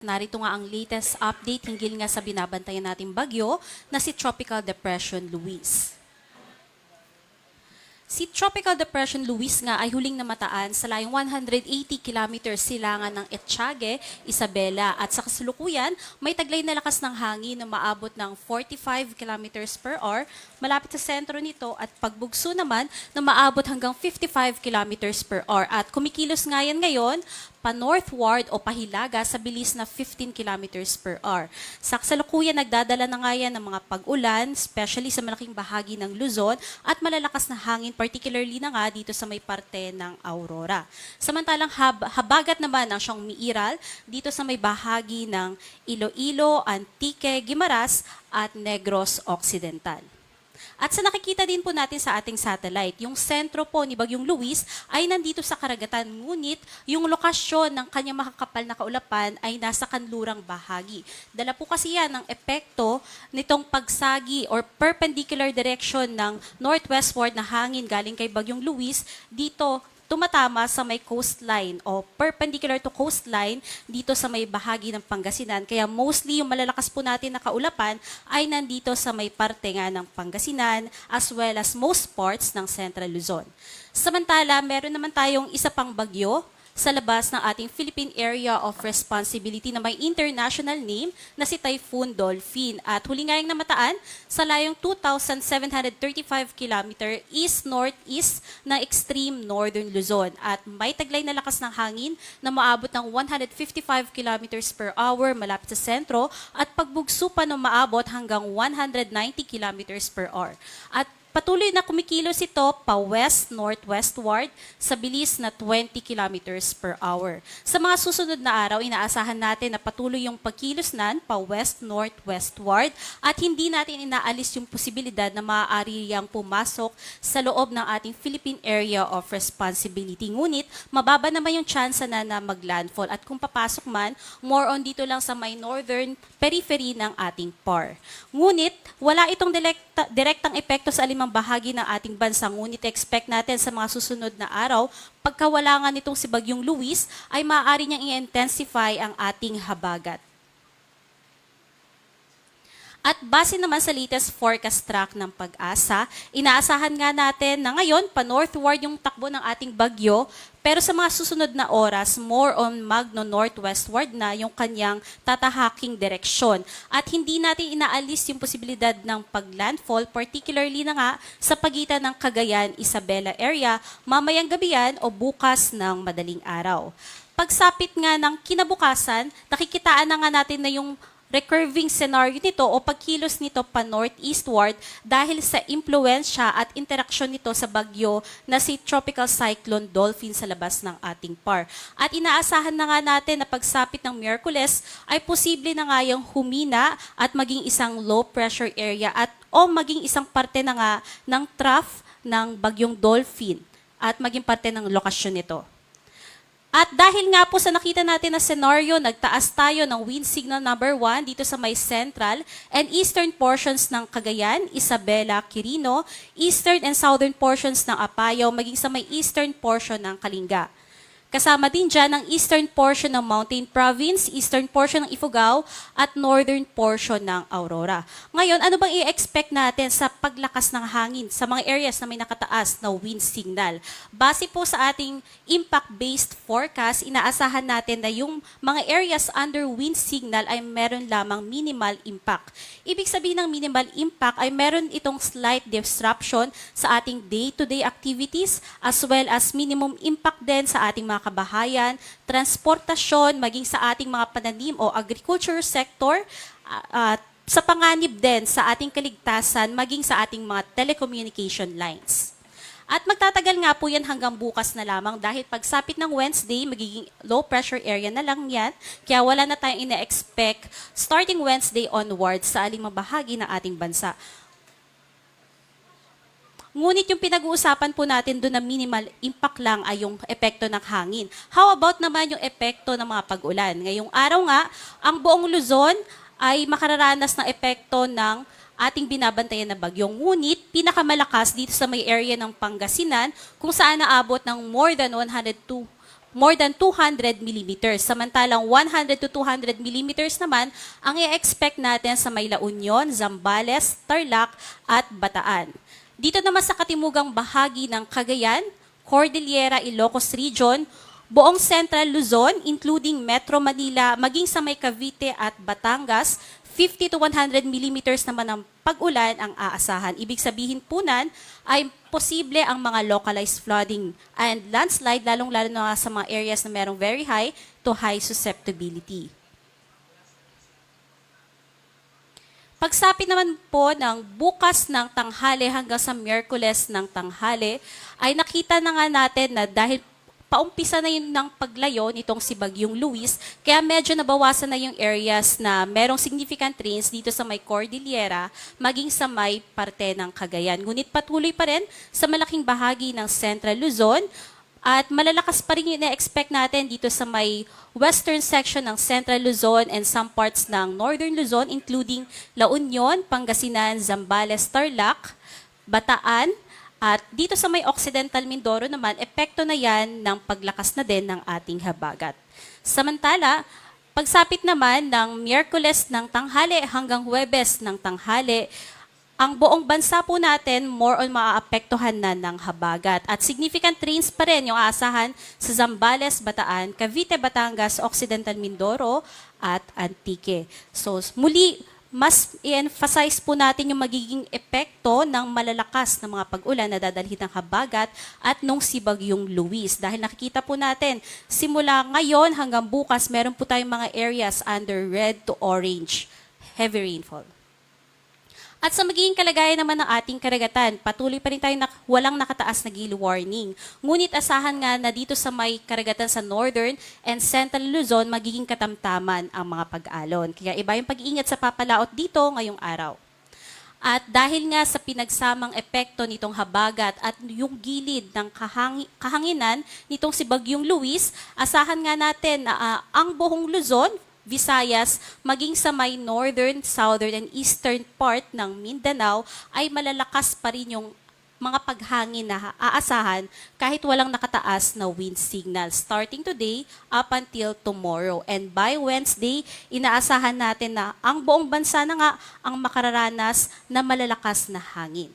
Narito nga ang latest update hinggil nga sa binabantayan nating bagyo na si Tropical Depression Luis. Si Tropical Depression Luis nga ay huling namataan sa layong 180 kilometers silangan ng Etiague, Isabela at sa kasalukuyan may taglay na lakas ng hangin na maabot ng 45 kilometers per hour malapit sa sentro nito at pagbugso naman na maabot hanggang 55 kilometers per hour at kumikilos nga yan ngayon pa-northward o pahilaga sa bilis na 15 kilometers per hour. Sa kasalukuyan, nagdadala na nga yan ng mga pag-ulan, especially sa malaking bahagi ng Luzon, at malalakas na hangin, particularly na nga dito sa may parte ng Aurora. Samantalang habagat naman ang siyang umiiral dito sa may bahagi ng Iloilo, Antique, Guimaras at Negros Occidental. At sa nakikita din po natin sa ating satellite, yung sentro po ni Bagyong Luis ay nandito sa karagatan, ngunit yung lokasyon ng kanyang makakapal na kaulapan ay nasa kanlurang bahagi. Dala po kasi yan ng epekto nitong pagsagi or perpendicular direction ng northwestward na hangin galing kay Bagyong Luis dito tumatama sa may coastline o perpendicular to coastline dito sa may bahagi ng Pangasinan. Kaya mostly yung malalakas po natin na kaulapan ay nandito sa may parte nga ng Pangasinan as well as most parts ng Central Luzon. Samantala, meron naman tayong isa pang bagyo sa labas ng ating Philippine Area of Responsibility na may international name na si Typhoon Dolphin. At huli nga yung namataan sa layong 2,735 km east-northeast ng extreme northern Luzon. At may taglay na lakas ng hangin na maabot ng 155 km per hour malapit sa sentro at pagbugso pa na maabot hanggang 190 km per hour. At patuloy na kumikilos ito pa west-northwestward sa bilis na 20 kilometers per hour. Sa mga susunod na araw, inaasahan natin na patuloy yung pagkilos nan pa west-northwestward at hindi natin inaalis yung posibilidad na maaari yang pumasok sa loob ng ating Philippine Area of Responsibility. Ngunit, mababa naman yung chance na maglandfall at kung papasok man, more on dito lang sa may northern periphery ng ating PAR. Ngunit, wala itong direktang epekto sa alimang bahagi ng ating bansa. Ngunit expect natin sa mga susunod na araw, pagkawala nga nitong si Bagyong Luis, ay maaari niyang i-intensify ang ating habagat. At base naman sa latest forecast track ng Pag-asa, inaasahan nga natin na ngayon, pa-northward yung takbo ng ating bagyo, pero sa mga susunod na oras, more on magno-northwestward na yung kanyang tatahaking direksyon. At hindi natin inaalis yung posibilidad ng paglandfall, particularly na nga sa pagitan ng Cagayan, Isabela area, mamayang gabi yan o bukas ng madaling araw. Pagsapit nga ng kinabukasan, nakikitaan na nga natin na yung recurving scenario nito o pagkilos nito pa northeastward dahil sa impluensya at interaksyon nito sa bagyo na si Tropical Cyclone Dolphin sa labas ng ating PAR. At inaasahan na nga natin na pagsapit ng Miyerkules ay posible na nga yung humina at maging isang low pressure area at o maging isang parte na nga ng trough ng bagyong Dolphin at maging parte ng lokasyon nito. At dahil nga po sa nakita natin na senaryo, nagtaas tayo ng wind signal number 1 dito sa may central and eastern portions ng Cagayan, Isabela, Quirino, eastern and southern portions ng Apayao, maging sa may eastern portion ng Kalinga. Kasama din dyan ang eastern portion ng Mountain Province, eastern portion ng Ifugao, at northern portion ng Aurora. Ngayon, ano bang i-expect natin sa paglakas ng hangin sa mga areas na may nakataas na wind signal? Base po sa ating impact-based forecast, inaasahan natin na yung mga areas under wind signal ay meron lamang minimal impact. Ibig sabihin ng minimal impact ay meron itong slight disruption sa ating day-to-day activities as well as minimum impact din sa ating mga kabahayan, transportasyon, maging sa ating mga pananim o agriculture sector, sa panganib din sa ating kaligtasan, maging sa ating mga telecommunication lines. At magtatagal nga po yan hanggang bukas na lamang dahil pagsapit ng Wednesday, magiging low pressure area na lang yan. Kaya wala na tayong ina-expect starting Wednesday onwards sa alimang bahagi ng ating bansa. Ngunit yung pinag-uusapan po natin doon na minimal impact lang ay yung epekto ng hangin. How about naman yung epekto ng mga pag-ulan? Ngayong araw nga, ang buong Luzon ay makararanas ng epekto ng ating binabantayan na bagyo. Ngunit pinakamalakas dito sa may area ng Pangasinan kung saan naabot ng more than 102 more than 200 millimeters. Samantalang 100 to 200 millimeters naman ang i-expect natin sa may La Union, Zambales, Tarlac at Bataan. Dito naman sa katimugang bahagi ng Cagayan, Cordillera, Ilocos Region, buong Central Luzon, including Metro Manila, maging sa may Cavite at Batangas, 50 to 100 millimeters naman ng pag-ulan ang aasahan. Ibig sabihin po nan ay posible ang mga localized flooding and landslide, lalong-lalo na sa mga areas na merong very high to high susceptibility. Pagsapit naman po ng bukas ng tanghali hanggang sa Miyerkules ng tanghali, ay nakita na nga natin na dahil paumpisa na yun ng paglayo nitong si Bagyong Luis, kaya medyo nabawasan na yung areas na merong significant rains dito sa may Cordillera, maging sa may parte ng Cagayan. Ngunit patuloy pa rin sa malaking bahagi ng Central Luzon, at malalakas pa rin yung na-expect natin dito sa may western section ng Central Luzon and some parts ng Northern Luzon, including La Union, Pangasinan, Zambales, Tarlac, Bataan, at dito sa may Occidental Mindoro naman, epekto na yan ng paglakas na din ng ating habagat. Samantala, pagsapit naman ng Miyerkules ng tanghali hanggang Huwebes ng tanghali, ang buong bansa po natin more on maaapektuhan na ng habagat. At significant rains pa rin yung aasahan sa Zambales, Bataan, Cavite, Batangas, Occidental Mindoro at Antique. So muli, mas i-emphasize po natin yung magiging epekto ng malalakas na mga pag-ulan na dadalhin ng habagat at nung si Bagyong Luis. Dahil nakikita po natin, simula ngayon hanggang bukas, meron po tayong mga areas under red to orange, heavy rainfall. At sa magiging kalagayan naman ng ating karagatan, patuloy pa rin tayo walang nakataas na gale warning. Ngunit asahan nga na dito sa may karagatan sa Northern and Central Luzon, magiging katamtaman ang mga pag-alon. Kaya iba yung pag-iingat sa papalaot dito ngayong araw. At dahil nga sa pinagsamang epekto nitong habagat at yung gilid ng kahanginan nitong si Bagyong Luis, asahan nga natin na ang buong Luzon, Visayas, maging sa may northern, southern, and eastern part ng Mindanao ay malalakas pa rin yung mga paghangin na aasahan kahit walang nakataas na wind signal starting today up until tomorrow. And by Wednesday, inaasahan natin na ang buong bansa na nga ang makararanas na malalakas na hangin.